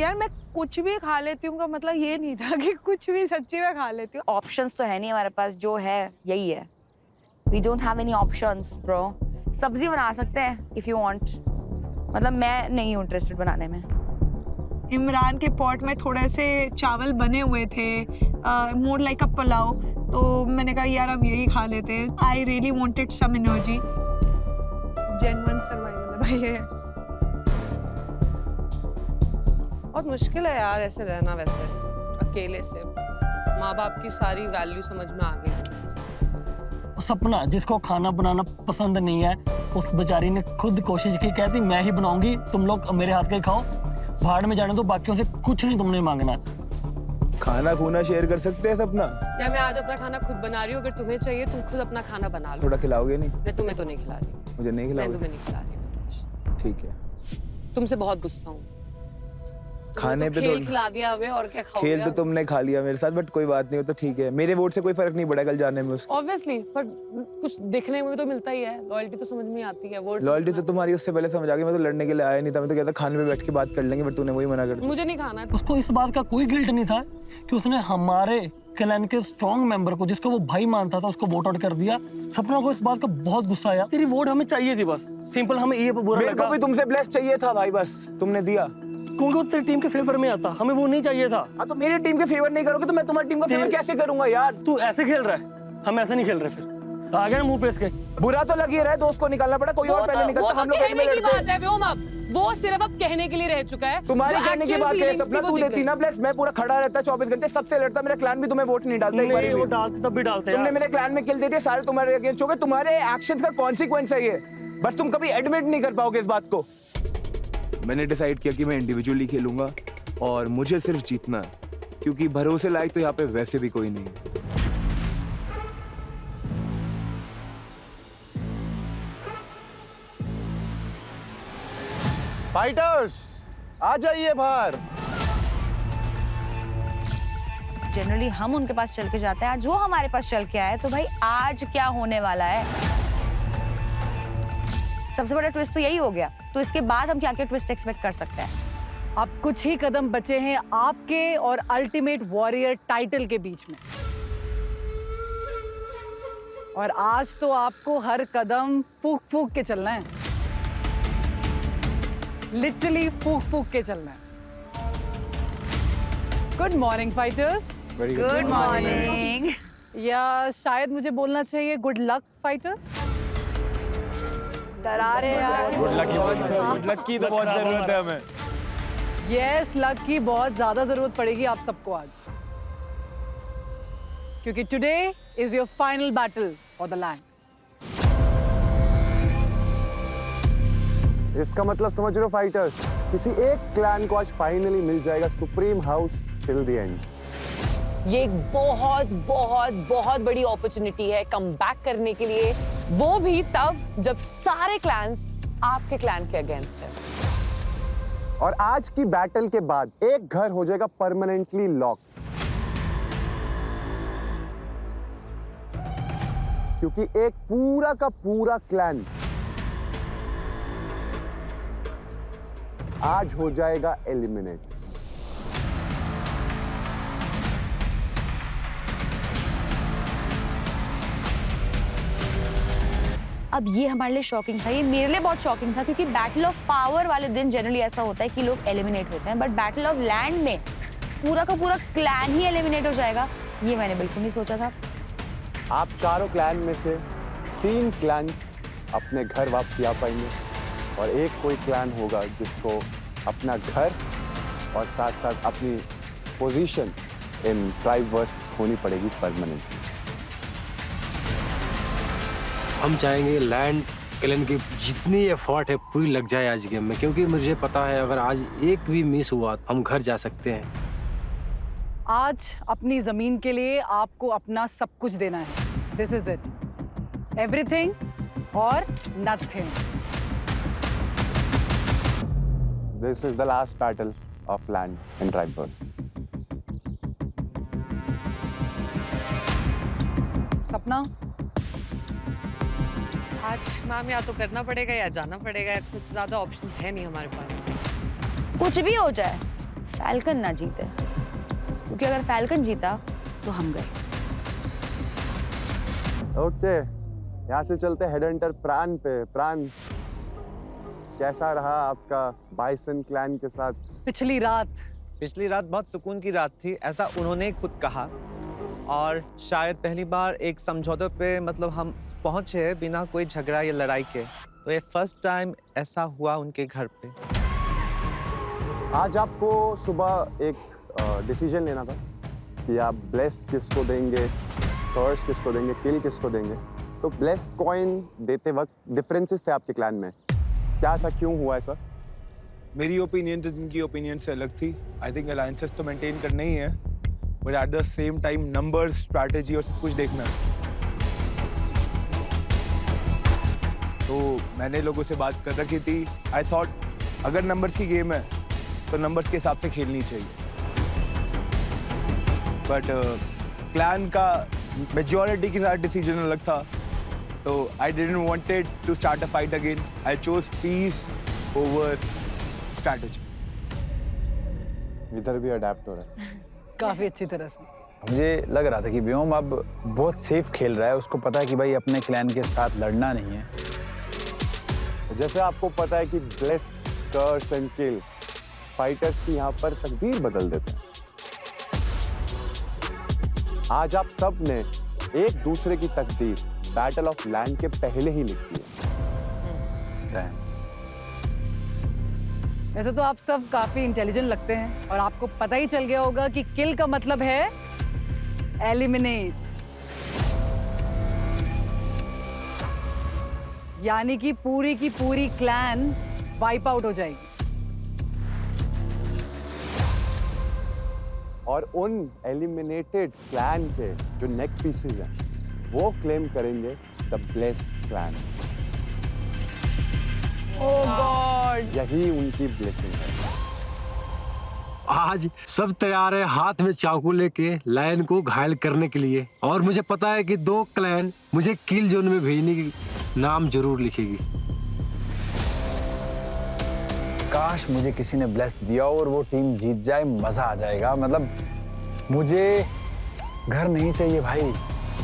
यार मैं कुछ भी खा लेती हूँ का मतलब ये नहीं था कि कुछ भी सच्ची में खा लेती हूँ। ऑप्शंस तो है नहीं हमारे पास, जो है यही है। We don't have any options bro. सब्जी बना सकते हैं इफ यू वांट, मतलब मैं नहीं हूँ इंटरेस्टेड बनाने में। इमरान के पॉट में थोड़े से चावल बने हुए थे, मोर लाइक अ पुलाव, तो मैंने कहा यार अब यही खा लेते हैं। I really wanted some energy. Genuine survival है भाई ये। बहुत मुश्किल है यार ऐसे रहना, वैसे अकेले से। माँ बाप की सारी वैल्यू समझ में आ गई। सपना जिसको खाना बनाना पसंद नहीं है, उस बेचारी ने खुद कोशिश की, कहती मैं ही बनाऊंगी, तुम लोग मेरे हाथ का ही खाओ, भाड़ में जाने दो, बाकियों से कुछ नहीं तुमने मांगना। खाना खूना शेयर कर सकते हैं सपना। या मैं आज अपना खाना खुद बना रही हूँ, अगर तुम्हें चाहिए तुम खुद अपना खाना बना लो। थोड़ा खिलाओगे नहीं? मैं तुम्हें तो नहीं खिला रही। मुझे नहीं मैं खिलाओगे? तुम्हें नहीं खिला रही। ठीक है। तुमसे बहुत गुस्सा हूँ। खाने पे खेल तो खिला दिया हमें, और क्या खाओगे? खेल तो तुमने खा लिया मेरे साथ, बट कोई बात नहीं, हो तो ठीक है। मेरे वोट से कोई फर्क नहीं पड़ा कल जाने में उसको। ऑब्वियसली, पर कुछ देखने में तो मिलता ही है। लॉयल्टी तो समझ में आती है। लॉयल्टी तो तुम्हारी उससे पहले समझ आ गई। मैं तो लड़ने के लिए आया नहीं था, मैं तो कहता खाने पे बैठ के बात कर लेंगे, बट तूने वही मना कर दिया। मुझे नहीं खाना। उसको इस बात का कोई गिल्ट नहीं था कि उसने हमारे क्लैन के स्ट्रॉन्ग मेंबर को, जिसको वो भाई मानता था, उसको वोट आउट कर दिया। सपना को इस बात का बहुत गुस्सा आया। तेरी वोट हमें चाहिए थी, बस सिंपल। हमें ये बुरा मेरे लगा। को भी तुमसे ब्लेस चाहिए था भाई, बस तुमने दिया, क्योंकि वो तेरी टीम के फेवर में आता, हमें वो नहीं चाहिए था। हाँ तो मेरी टीम के फेवर नहीं करोगे तो मैं तुम्हारी टीम का फेवर कैसे करूंगा यार? तू ऐसे खेल रहा है, हम ऐसे नहीं खेल रहे। फिर आ गया ना मुंह पे इसके। बुरा तो लग ही रहा है, दोस्त को निकालना पड़ा, कोई और पहले निकलता। हम लोग कहने की बात है व्योम, अब वो सिर्फ अब कहने के लिए रह चुका है। तुम्हारे कहने की बात है सपना, तू देती ना ब्लेस, मैं पूरा खड़ा रहता 24 घंटे, सबसे लड़ता। मेरा क्लैन भी तुम्हें वोट नहीं डालता एक बारी भी। वो डालते तब भी डालते। तुमने मेरे क्लैन में किल दे दिए, सारे तुम्हारे अगेंस्ट हो गए। तुम्हारे एक्शंस का कॉन्सिक्वेंस है ये, बस तुम कभी एडमिट नहीं कर पाओगे इस बात को। मैंने डिसाइड किया कि मैं इंडिविजुअली खेलूंगा और मुझे सिर्फ जीतना है, क्योंकि भरोसे लायक तो यहाँ पे वैसे भी कोई नहीं है। फाइटर्स आ जाइए बाहर। जनरली हम उनके पास चल के जाते हैं, आज वो हमारे पास चल के आए, तो भाई आज क्या होने वाला है? सबसे बड़ा ट्विस्ट तो यही हो गया, तो इसके बाद हम क्या क्या ट्विस्ट एक्सपेक्ट कर सकते हैं? अब कुछ ही कदम बचे हैं आपके और अल्टीमेट वॉरियर टाइटल के बीच में, और आज तो आपको हर कदम फूक फूक के चलना है, लिटरली फूक फूक के चलना है। Good morning fighters. Good morning. या शायद मुझे बोलना चाहिए गुड लक फाइटर्स। डरा रहे यार। गुड लक की तो बहुत जरूरत है हमें। यस, लक की बहुत ज्यादा जरूरत पड़ेगी आप सबको आज, क्योंकि today is your final battle for the land. इसका मतलब समझ रहे हो फाइटर्स, किसी एक क्लैन को आज फाइनली मिल जाएगा supreme house till the end. ये एक बहुत बहुत बहुत बड़ी अपॉर्चुनिटी है कम बैक करने के लिए, वो भी तब जब सारे क्लैन्स आपके क्लैन के अगेंस्ट है। और आज की बैटल के बाद एक घर हो जाएगा परमानेंटली लॉक, क्योंकि एक पूरा का पूरा क्लैन आज हो जाएगा एलिमिनेट। अब ये हमारे लिए शॉकिंग था, ये मेरे लिए बहुत शॉकिंग था, क्योंकि बैटल ऑफ पावर वाले दिन जनरली ऐसा होता है कि लोग एलिमिनेट होते हैं, बट बैटल ऑफ लैंड में पूरा का पूरा क्लैन ही एलिमिनेट हो जाएगा, ये मैंने बिल्कुल नहीं सोचा था। आप चारों क्लैन में से 3 क्लैन्स अपने घर वापसी आ पाएंगे, और एक कोई क्लैन होगा जिसको अपना घर और साथ साथ अपनी पोजीशन इन ट्राइबवर्स होनी पड़ेगी परमानेंटली। हम चाहेंगे लैंड क्लैन की जितनी एफर्ट है पूरी लग जाए आज गेम में, क्योंकि मुझे पता है अगर आज एक भी मिस हुआ हम घर जा सकते हैं। आज अपनी जमीन के लिए आपको अपना सब कुछ देना है। दिस इज इट, एवरीथिंग और nothing. This is the last battle of land and tribe wars. Sapna, आज मैम या तो करना पड़ेगा या जाना पड़ेगा, कुछ ज्यादा ऑप्शंस है नहीं हमारे पास। कुछ भी हो जाए, फैल्कन ना जीते, क्योंकि अगर फैल्कन जीता तो हम गए। ओके, यहाँ से चलते हेड हंटर प्राण पे। प्राण, कैसा रहा आपका बाइसन क्लैन के साथ? पिछली रात बहुत सुकून की रात थी, ऐसा उन्होंने खुद कहा। और शायद पहली बार एक समझौते पे मतलब हम पहुंचे बिना कोई झगड़ा या लड़ाई के। तो ये फर्स्ट टाइम ऐसा हुआ उनके घर पे। आज आपको सुबह एक डिसीजन लेना था कि आप ब्लेस किसको देंगे, कर्स किसको देंगे, किल किसको देंगे। तो ब्लेस कॉइन देते वक्त डिफरेंसेस थे आपके क्लैन में, क्या था, क्यों हुआ ऐसा? मेरी ओपिनियन तो जिनकी ओपिनियन से अलग थी। आई थिंक अलायंसेस तो मेंटेन करना ही है, but at the same time numbers, strategy और सब कुछ देखना है। तो मैंने लोगों से बात कर रखी थी। आई थॉट अगर नंबर्स की गेम है तो नंबर्स के हिसाब से खेलनी चाहिए, बट क्लैन का मेजॉरिटी के साथ डिसीजन अलग था। तो I didn't wanted to start a fight again. I chose peace over strategy. इधर भी अडेप्ट हो रहा है काफी अच्छी तरह से। मुझे लग रहा था कि व्योम अब बहुत सेफ खेल रहा है, उसको पता है कि भाई अपने क्लैन के साथ लड़ना नहीं है। जैसे आपको पता है कि bless, curse and kill fighters की यहाँ पर तकदीर बदल देते हैं। आज आप सब ने एक दूसरे की तकदीर बैटल ऑफ लैंड के पहले ही लिख दी है। वैसे तो आप सब काफी इंटेलिजेंट लगते हैं और आपको पता ही चल गया होगा कि किल का मतलब है एलिमिनेट, यानी कि पूरी की पूरी क्लैन वाइप आउट हो जाएगी। और उन एलिमिनेटेड क्लैन के जो नेक पीसेस हैं वो क्लेम करेंगे the bless clan. Oh God, यही उनकी ब्लेसिंग है। आज सब तैयार है हाथ में चाकू लेके लायन को घायल करने के लिए, और मुझे पता है कि 2 क्लैन मुझे किल जोन में भेजने की नाम जरूर लिखेगी। काश मुझे किसी ने ब्लेस दिया और वो टीम जीत जाए, मजा आ जाएगा। मतलब मुझे घर नहीं चाहिए भाई,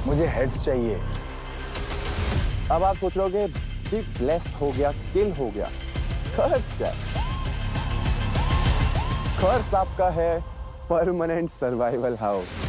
मुझे हेड्स चाहिए। अब आप सोच रहे हो कि ब्लेस हो गया, किल हो गया, कर्स क्या? कर्स आपका है परमानेंट सर्वाइवल हाउस।